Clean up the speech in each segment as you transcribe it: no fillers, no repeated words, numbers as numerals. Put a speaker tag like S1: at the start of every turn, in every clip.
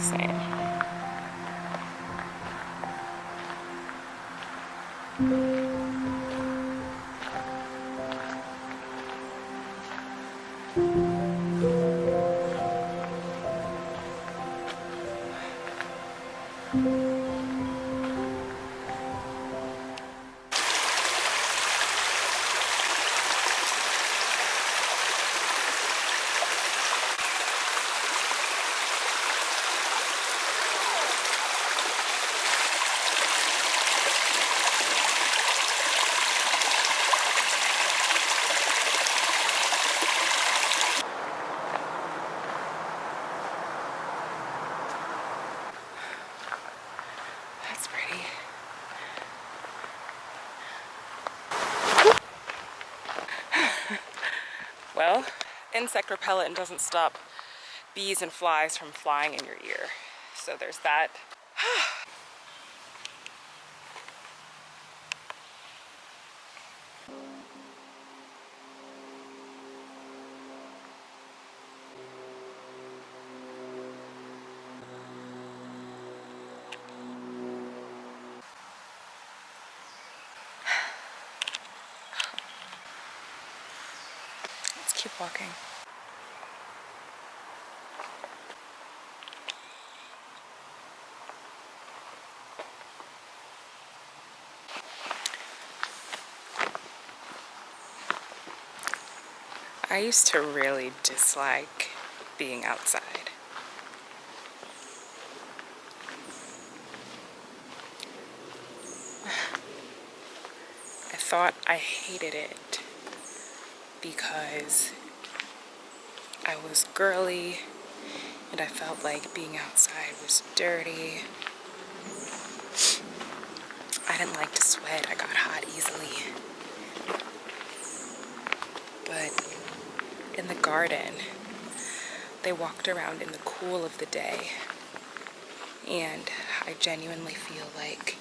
S1: same. That's pretty. Well, insect repellent doesn't stop bees and flies from flying in your ear. So there's that. Let's keep walking. I used to really dislike being outside. I thought I hated it because I was girly and I felt like being outside was dirty. I didn't like to sweat. I got hot easily. But in the garden, they walked around in the cool of the day, and I genuinely feel like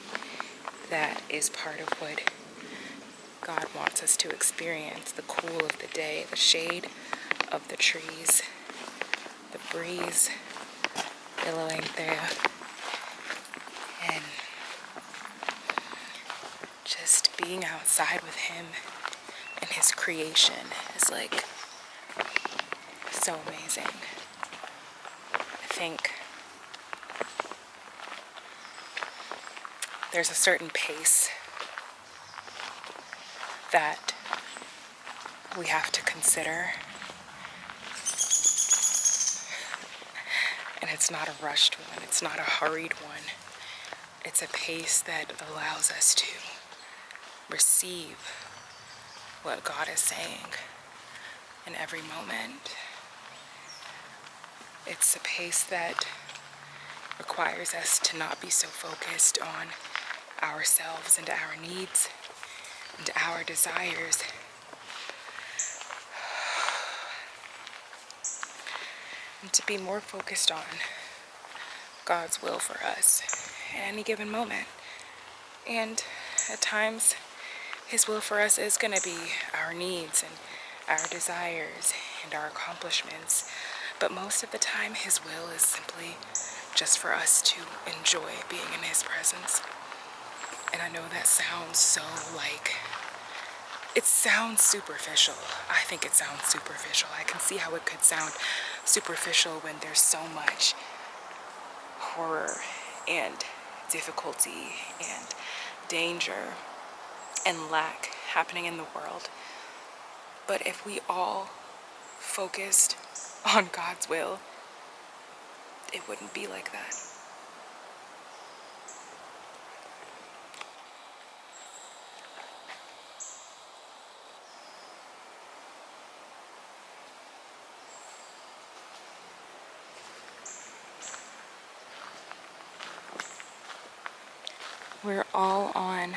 S1: that is part of what God wants us to experience: the cool of the day, the shade of the trees, the breeze billowing through, and just being outside with Him and His creation is like so amazing. I think there's a certain pace that we have to consider, and it's not a rushed one, it's not a hurried one. It's a pace that allows us to receive what God is saying in every moment. It's a pace that requires us to not be so focused on ourselves and our needs and our desires, and to be more focused on God's will for us at any given moment. And at times, His will for us is going to be our needs and our desires and our accomplishments. But most of the time, His will is simply just for us to enjoy being in His presence. And I know that sounds so it sounds superficial. I think it sounds superficial. I can see how it could sound superficial when there's so much horror and difficulty and danger and lack happening in the world. But if we all focused on God's will, it wouldn't be like that. We're all on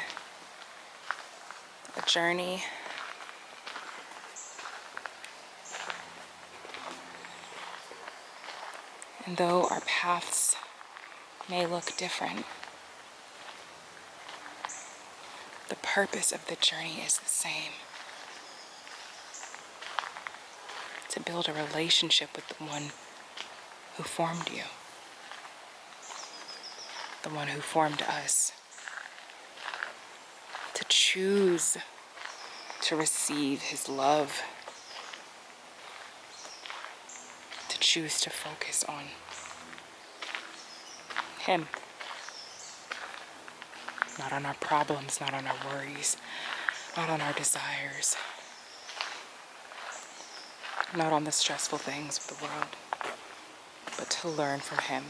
S1: a journey. And though our paths may look different, the purpose of the journey is the same: to build a relationship with the one who formed you. the one who formed us, to choose to receive his love, to choose to focus on him, not on our problems, not on our worries, not on our desires, not on the stressful things of the world, but to learn from him,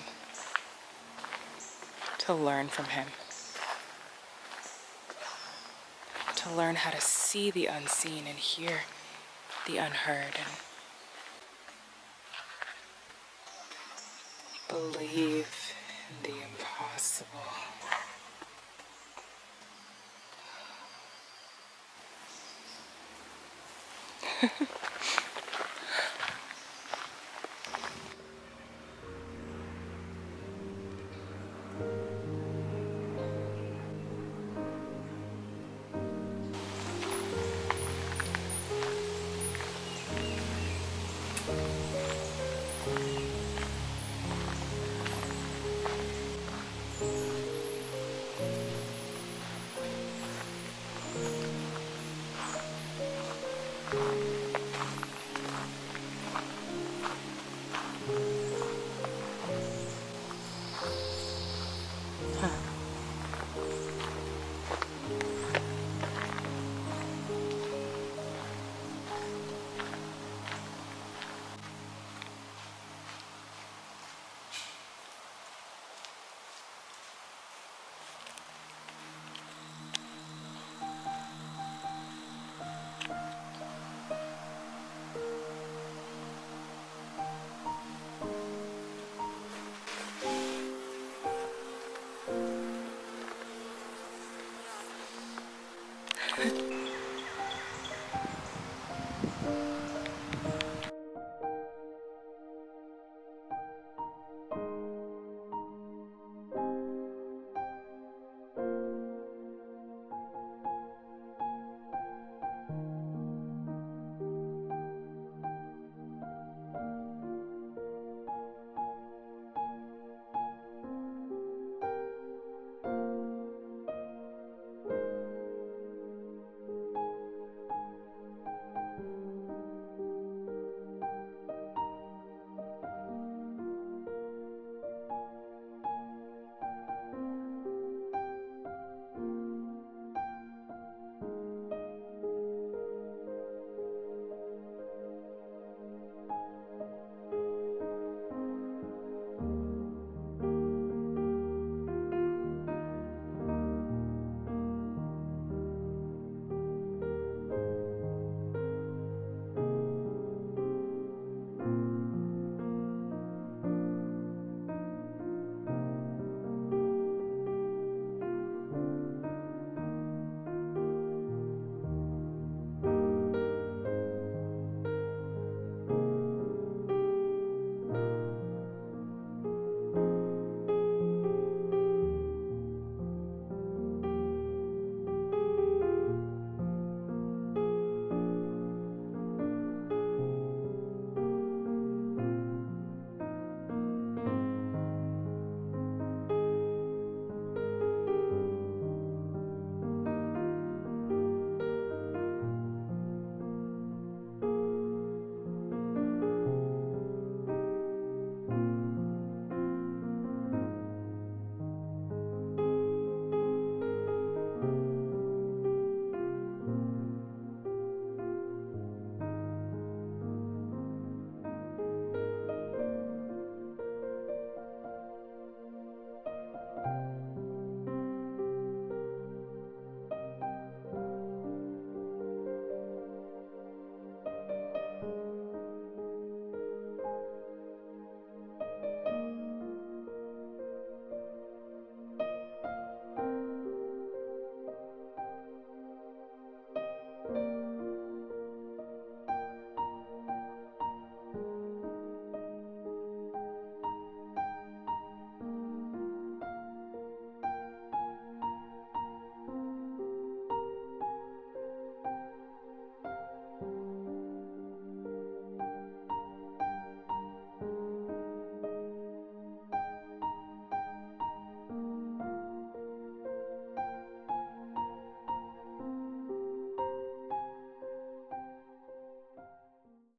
S1: to learn from him, to learn how to see the unseen and hear the unheard and believe in the impossible.